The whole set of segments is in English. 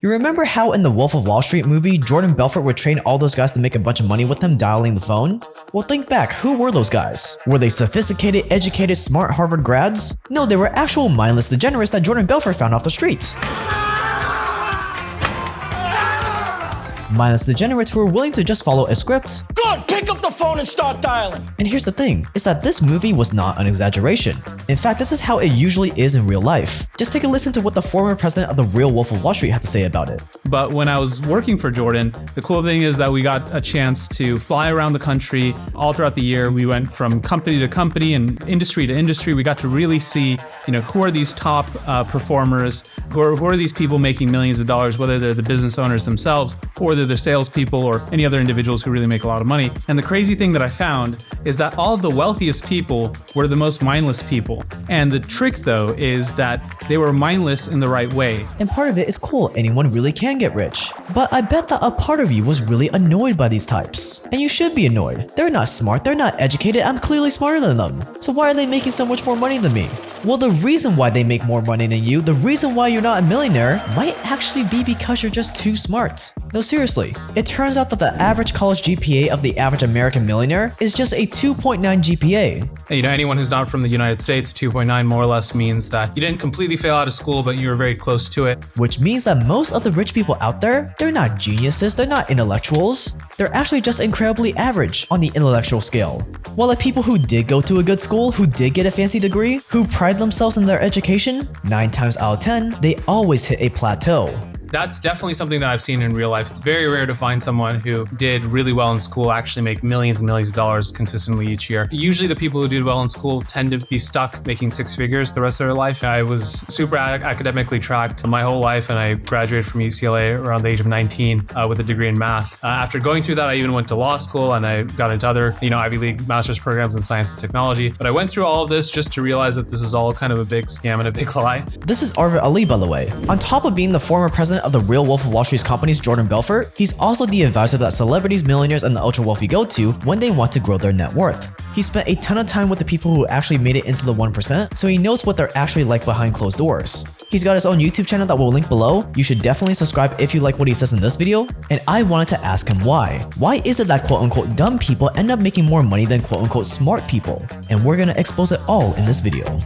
You remember how in the Wolf of Wall Street movie, Jordan Belfort would train all those guys to make a bunch of money with him dialing the phone? Well, think back, who were those guys? Were they sophisticated, educated, smart Harvard grads? No, they were actual mindless degenerates that Jordan Belfort found off the streets. Mindless degenerates who were willing to just follow a script. Good, pick up the phone and start dialing. And here's the thing, is that this movie was not an exaggeration. In fact, this is how it usually is in real life. Just take a listen to what the former president of the real Wolf of Wall Street had to say about it. But when I was working for Jordan, the cool thing is that we got a chance to fly around the country all throughout the year. We went from company to company and industry to industry. We got to really see, who are these top performers, who are these people making millions of dollars, whether they're the business owners themselves or they're the salespeople or any other individuals who really make a lot of money. And the crazy thing that I found is that all of the wealthiest people were the most mindless people. And the trick though is that they were mindless in the right way. And part of it is cool, anyone really can get rich. But I bet that a part of you was really annoyed by these types. And you should be annoyed. They're not smart, they're not educated, I'm clearly smarter than them. So why are they making so much more money than me? Well, the reason why they make more money than you, the reason why you're not a millionaire, might actually be because you're just too smart. No, seriously, it turns out that the average college GPA of the average American millionaire is just a 2.9 GPA. And, anyone who's not from the United States, 2.9 more or less means that you didn't completely fail out of school, but you were very close to it. Which means that most of the rich people out there, they're not geniuses, they're not intellectuals. They're actually just incredibly average on the intellectual scale. While the people who did go to a good school, who did get a fancy degree, who pride themselves in their education, 9 times out of 10, they always hit a plateau. That's definitely something that I've seen in real life. It's very rare to find someone who did really well in school actually make millions and millions of dollars consistently each year. Usually the people who did well in school tend to be stuck making 6 figures the rest of their life. I was super academically tracked my whole life, and I graduated from UCLA around the age of 19 with a degree in math. After going through that, I even went to law school and I got into other, Ivy League master's programs in science and technology. But I went through all of this just to realize that this is all kind of a big scam and a big lie. This is Arvid Ali, by the way. On top of being the former president of the real Wolf of Wall Street's companies, Jordan Belfort, he's also the advisor that celebrities, millionaires, and the ultra wealthy go to when they want to grow their net worth. He spent a ton of time with the people who actually made it into the 1%, so he knows what they're actually like behind closed doors. He's got his own YouTube channel that we'll link below. You should definitely subscribe if you like what he says in this video. And I wanted to ask him why. Why is it that quote-unquote dumb people end up making more money than quote-unquote smart people? And we're gonna expose it all in this video.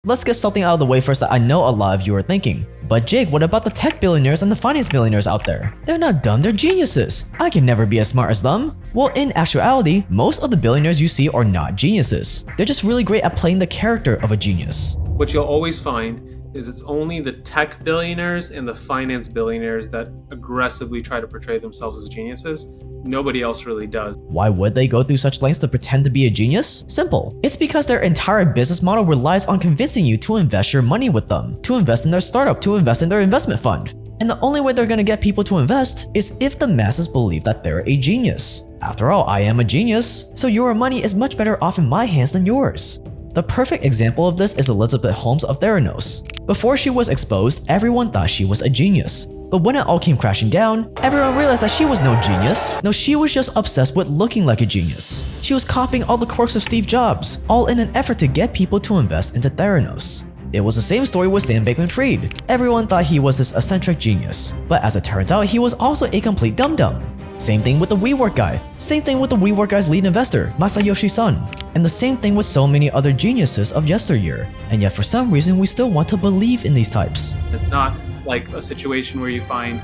Let's get something out of the way first that I know a lot of you are thinking. But Jake, what about the tech billionaires and the finance billionaires out there? They're not dumb, they're geniuses. I can never be as smart as them. Well, in actuality, most of the billionaires you see are not geniuses. They're just really great at playing the character of a genius. What you'll always find is it's only the tech billionaires and the finance billionaires that aggressively try to portray themselves as geniuses. Nobody else really does. Why would they go through such lengths to pretend to be a genius? Simple. It's because their entire business model relies on convincing you to invest your money with them, to invest in their startup, to invest in their investment fund. And the only way they're gonna get people to invest is if the masses believe that they're a genius. After all, I am a genius, so your money is much better off in my hands than yours. The perfect example of this is Elizabeth Holmes of Theranos. Before she was exposed, everyone thought she was a genius. But when it all came crashing down, everyone realized that she was no genius. No, she was just obsessed with looking like a genius. She was copying all the quirks of Steve Jobs, all in an effort to get people to invest into Theranos. It was the same story with Sam Bankman-Fried. Everyone thought he was this eccentric genius, but as it turns out, he was also a complete dum-dum. Same thing with the WeWork guy. Same thing with the WeWork guy's lead investor, Masayoshi Son. And the same thing with so many other geniuses of yesteryear. And yet for some reason, we still want to believe in these types. It's not like a situation where you find,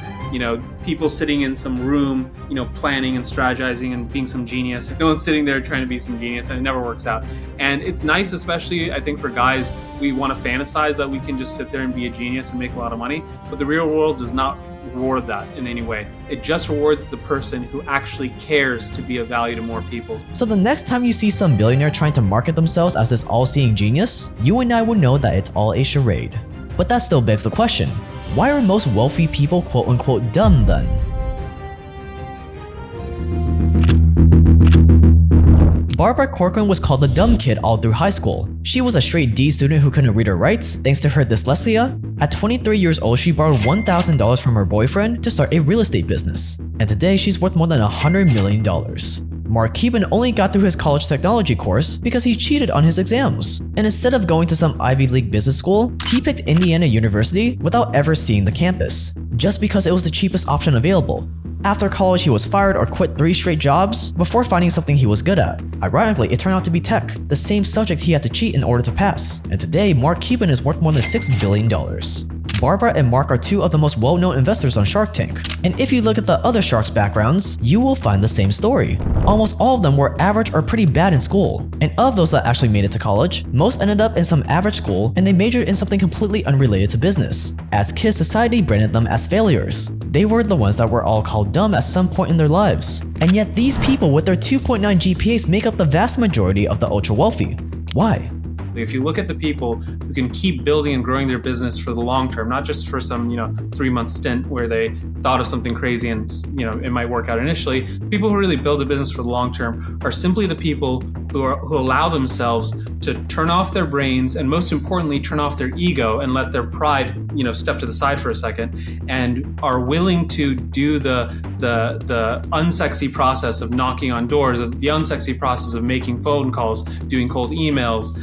people sitting in some room, planning and strategizing and being some genius. No one's sitting there trying to be some genius, and it never works out. And it's nice, especially I think for guys, we want to fantasize that we can just sit there and be a genius and make a lot of money. But the real world does not reward that in any way. It just rewards the person who actually cares to be of value to more people. So the next time you see some billionaire trying to market themselves as this all-seeing genius, you and I will know that it's all a charade. But that still begs the question, why are most wealthy people quote-unquote dumb then? Barbara Corcoran was called the dumb kid all through high school. She was a straight D student who couldn't read or write thanks to her dyslexia. At 23 years old, she borrowed $1,000 from her boyfriend to start a real estate business. And today, she's worth more than $100 million. Mark Cuban only got through his college technology course because he cheated on his exams. And instead of going to some Ivy League business school, he picked Indiana University without ever seeing the campus, just because it was the cheapest option available. After college, he was fired or quit 3 straight jobs before finding something he was good at. Ironically, it turned out to be tech, the same subject he had to cheat in order to pass. And today, Mark Cuban is worth more than $6 billion. Barbara and Mark are 2 of the most well-known investors on Shark Tank. And if you look at the other sharks' backgrounds, you will find the same story. Almost all of them were average or pretty bad in school. And of those that actually made it to college, most ended up in some average school and they majored in something completely unrelated to business. As kids, society branded them as failures. They were the ones that were all called dumb at some point in their lives. And yet these people with their 2.9 GPAs make up the vast majority of the ultra-wealthy. Why? If you look at the people who can keep building and growing their business for the long term, not just for some 3-month stint where they thought of something crazy and it might work out initially, people who really build a business for the long term are simply the people who allow themselves to turn off their brains and, most importantly, turn off their ego and let their pride step to the side for a second, and are willing to do the unsexy process of knocking on doors, of the unsexy process of making phone calls, doing cold emails,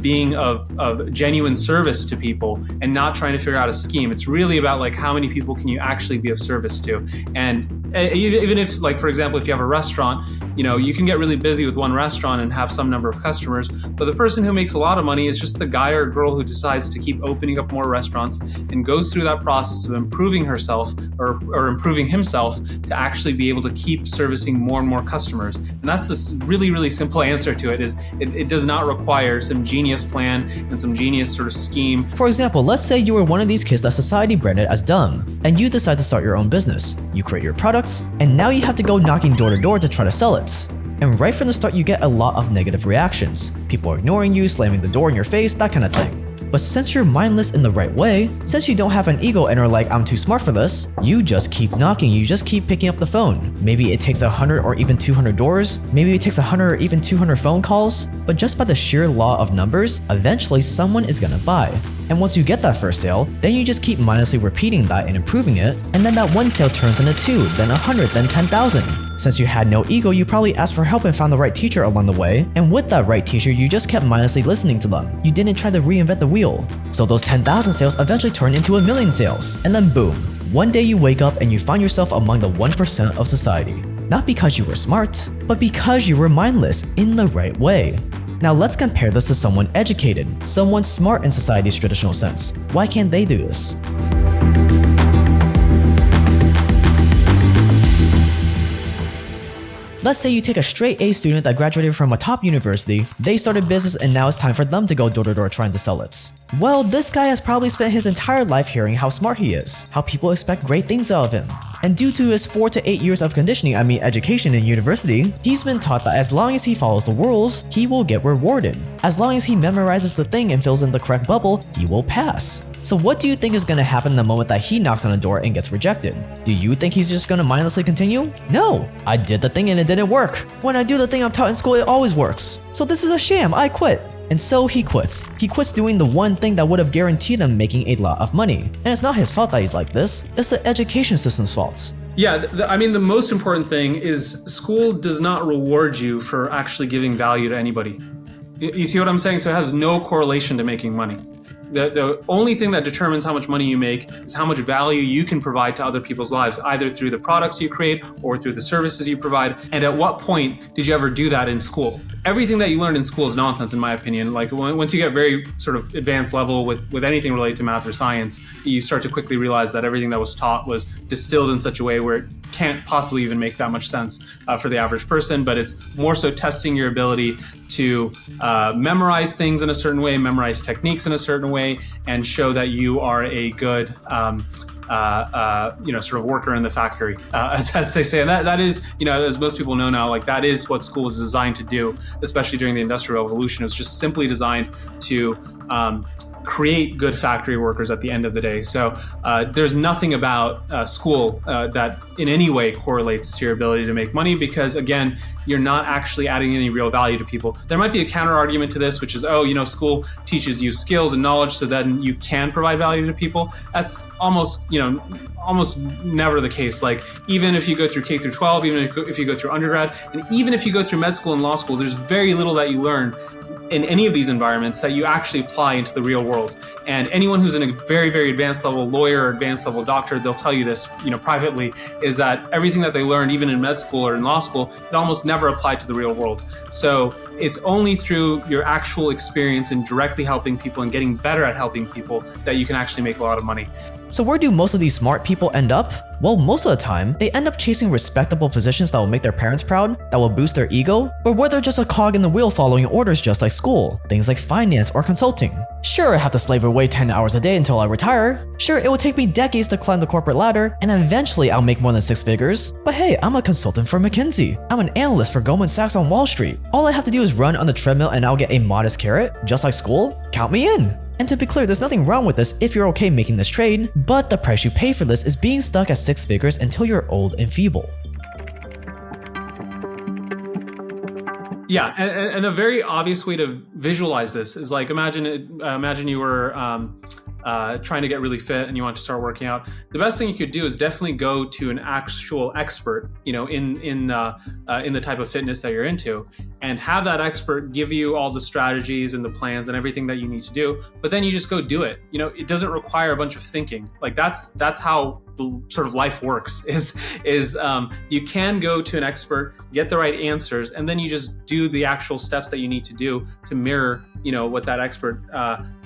being of genuine service to people, and not trying to figure out a scheme. It's really about how many people can you actually be of service to. And even if, for example, if you have a restaurant, you can get really busy with one restaurant and have some number of customers, but the person who makes a lot of money is just the guy or girl who decides to keep opening up more restaurants and goes through that process of improving herself or improving himself to actually be able to keep servicing more and more customers. And that's this really, really simple answer to it. It does not require some genius plan and some genius sort of scheme. For example, let's say you were one of these kids that society branded as dumb, and you decide to start your own business. You create your products, and now you have to go knocking door to door to try to sell it. And right from the start, you get a lot of negative reactions. People ignoring you, slamming the door in your face, that kind of thing. But since you're mindless in the right way, since you don't have an ego and are like, I'm too smart for this, you just keep knocking, you just keep picking up the phone. Maybe it takes 100 or even 200 doors, maybe it takes 100 or even 200 phone calls, but just by the sheer law of numbers, eventually someone is gonna buy. And once you get that first sale, then you just keep mindlessly repeating that and improving it, and then that one sale turns into 2, then 100, then 10,000. Since you had no ego, you probably asked for help and found the right teacher along the way, and with that right teacher, you just kept mindlessly listening to them. You didn't try to reinvent the wheel. So those 10,000 sales eventually turned into 1,000,000 sales, and then boom. One day you wake up and you find yourself among the 1% of society. Not because you were smart, but because you were mindless in the right way. Now let's compare this to someone educated, someone smart in society's traditional sense. Why can't they do this? Let's say you take a straight A student that graduated from a top university, they started business and now it's time for them to go door to door trying to sell it. Well, this guy has probably spent his entire life hearing how smart he is, how people expect great things out of him. And due to his 4 to 8 years of conditioning, education in university, he's been taught that as long as he follows the rules, he will get rewarded. As long as he memorizes the thing and fills in the correct bubble, he will pass. So what do you think is going to happen the moment that he knocks on a door and gets rejected? Do you think he's just going to mindlessly continue? No, I did the thing and it didn't work. When I do the thing I'm taught in school, it always works. So this is a sham, I quit. And so he quits. He quits doing the one thing that would have guaranteed him making a lot of money. And it's not his fault that he's like this, it's the education system's fault. Yeah, the most important thing is school does not reward you for actually giving value to anybody. You see what I'm saying? So it has no correlation to making money. The only thing that determines how much money you make is how much value you can provide to other people's lives, either through the products you create or through the services you provide. And at what point did you ever do that in school? Everything that you learned in school is nonsense, in my opinion. Once you get very sort of advanced level with anything related to math or science, you start to quickly realize that everything that was taught was distilled in such a way where it can't possibly even make that much sense for the average person. But it's more so testing your ability to memorize things in a certain way, memorize techniques in a certain way, and show that you are a good sort of worker in the factory, as they say. And that is, as most people know now, that is what school was designed to do, especially during the Industrial Revolution. It was just simply designed to create good factory workers at the end of the day. So there's nothing about school that in any way correlates to your ability to make money, because again, you're not actually adding any real value to people. There might be a counter argument to this, which is, oh, school teaches you skills and knowledge so then you can provide value to people. That's almost never the case. Like, even if you go through K through 12, even if you go through undergrad, and even if you go through med school and law school, there's very little that you learn in any of these environments that you actually apply into the real world. And anyone who's in a very, very advanced level lawyer or advanced level doctor, they'll tell you this, privately, is that everything that they learned, even in med school or in law school, it almost never applied to the real world. So it's only through your actual experience in directly helping people and getting better at helping people that you can actually make a lot of money. So where do most of these smart people end up? Well, most of the time, they end up chasing respectable positions that will make their parents proud, that will boost their ego, or where they're just a cog in the wheel following orders just like school, things like finance or consulting. Sure, I have to slave away 10 hours a day until I retire. Sure, it will take me decades to climb the corporate ladder, and eventually I'll make more than 6 figures. But hey, I'm a consultant for McKinsey. I'm an analyst for Goldman Sachs on Wall Street. All I have to do is run on the treadmill and I'll get a modest carrot, just like school. Count me in. And to be clear, there's nothing wrong with this if you're okay making this trade, but the price you pay for this is being stuck at 6 figures until you're old and feeble. Yeah, and a very obvious way to visualize this is like, imagine you were trying to get really fit and you want to start working out. The best thing you could do is definitely go to an actual expert, in the type of fitness that you're into, and have that expert give you all the strategies and the plans and everything that you need to do. But then you just go do it. It doesn't require a bunch of thinking. Like that's how the sort of life works. Is you can go to an expert, get the right answers, and then you just do the actual steps that you need to do to mirror what that expert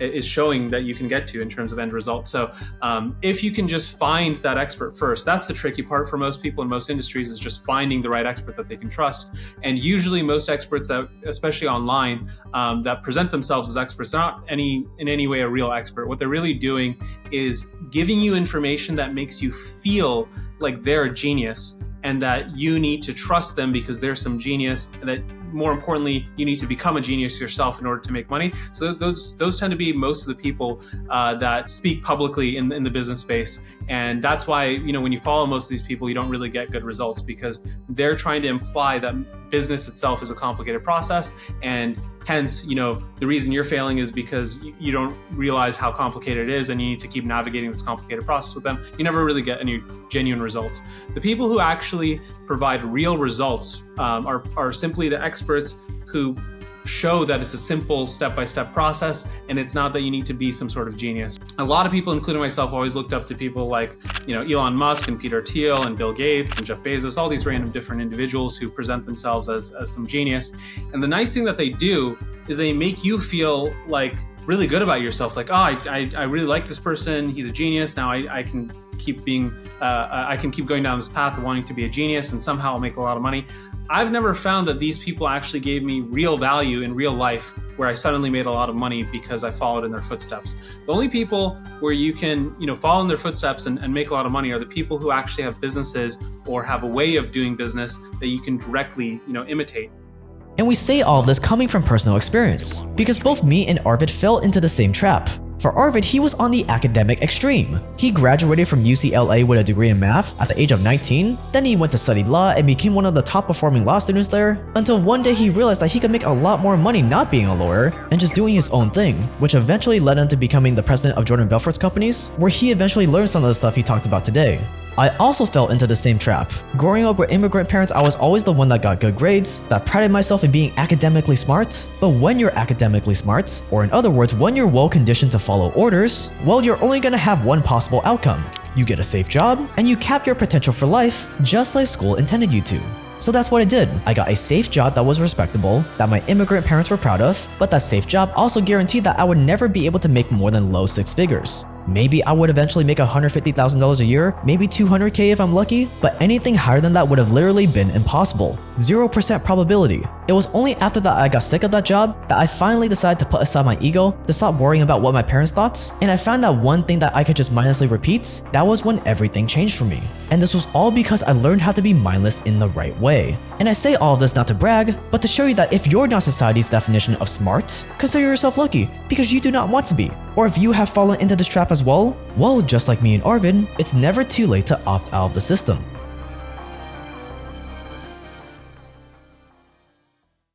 is showing that you can get to in terms of end result. So if you can just find that expert first, that's the tricky part for most people in most industries, is just finding the right expert that they can trust. And usually most experts that, especially online, that present themselves as experts, are not in any way a real expert. What they're really doing is giving you information that makes you feel like they're a genius and that you need to trust them because they're some genius, and that more importantly, you need to become a genius yourself in order to make money. So those tend to be most of the people that speak publicly in the business space. And that's why, when you follow most of these people, you don't really get good results, because they're trying to imply that business itself is a complicated process. And hence, the reason you're failing is because you don't realize how complicated it is, and you need to keep navigating this complicated process with them. You never really get any genuine results. The people who actually provide real results are simply the experts who show that it's a simple step-by-step process, and it's not that you need to be some sort of genius. A lot of people, including myself, always looked up to people like, Elon Musk and Peter Thiel and Bill Gates and Jeff Bezos, all these random different individuals who present themselves as some genius. And the nice thing that they do is they make you feel like really good about yourself. Like, oh, I really like this person. He's a genius. Now I can keep being, I can keep going down this path of wanting to be a genius, and somehow I'll make a lot of money. I've never found that these people actually gave me real value in real life where I suddenly made a lot of money because I followed in their footsteps. The only people where you can, follow in their footsteps and make a lot of money are the people who actually have businesses or have a way of doing business that you can directly, imitate. And we say all of this coming from personal experience, because both me and Arvid fell into the same trap. For Arvid, he was on the academic extreme. He graduated from UCLA with a degree in math at the age of 19, then he went to study law and became one of the top performing law students there, until one day he realized that he could make a lot more money not being a lawyer and just doing his own thing, which eventually led him to becoming the president of Jordan Belfort's companies, where he eventually learned some of the stuff he talked about today. I also fell into the same trap. Growing up with immigrant parents, I was always the one that got good grades, that prided myself in being academically smart. But when you're academically smart, or in other words, when you're well conditioned to follow orders, well, you're only gonna have one possible outcome. You get a safe job, and you cap your potential for life, just like school intended you to. So that's what I did. I got a safe job that was respectable, that my immigrant parents were proud of, but that safe job also guaranteed that I would never be able to make more than low 6 figures. Maybe I would eventually make $150,000 a year, maybe $200K if I'm lucky, but anything higher than that would have literally been impossible. 0% probability. It was only after that I got sick of that job that I finally decided to put aside my ego, to stop worrying about what my parents thought, and I found that one thing that I could just mindlessly repeat. That was when everything changed for me. And this was all because I learned how to be mindless in the right way. And I say all of this not to brag, but to show you that if you're not society's definition of smart, consider yourself lucky. because you do not want to be. Or if you have fallen into this trap as well, just like me and Arvin, it's never too late to opt out of the system.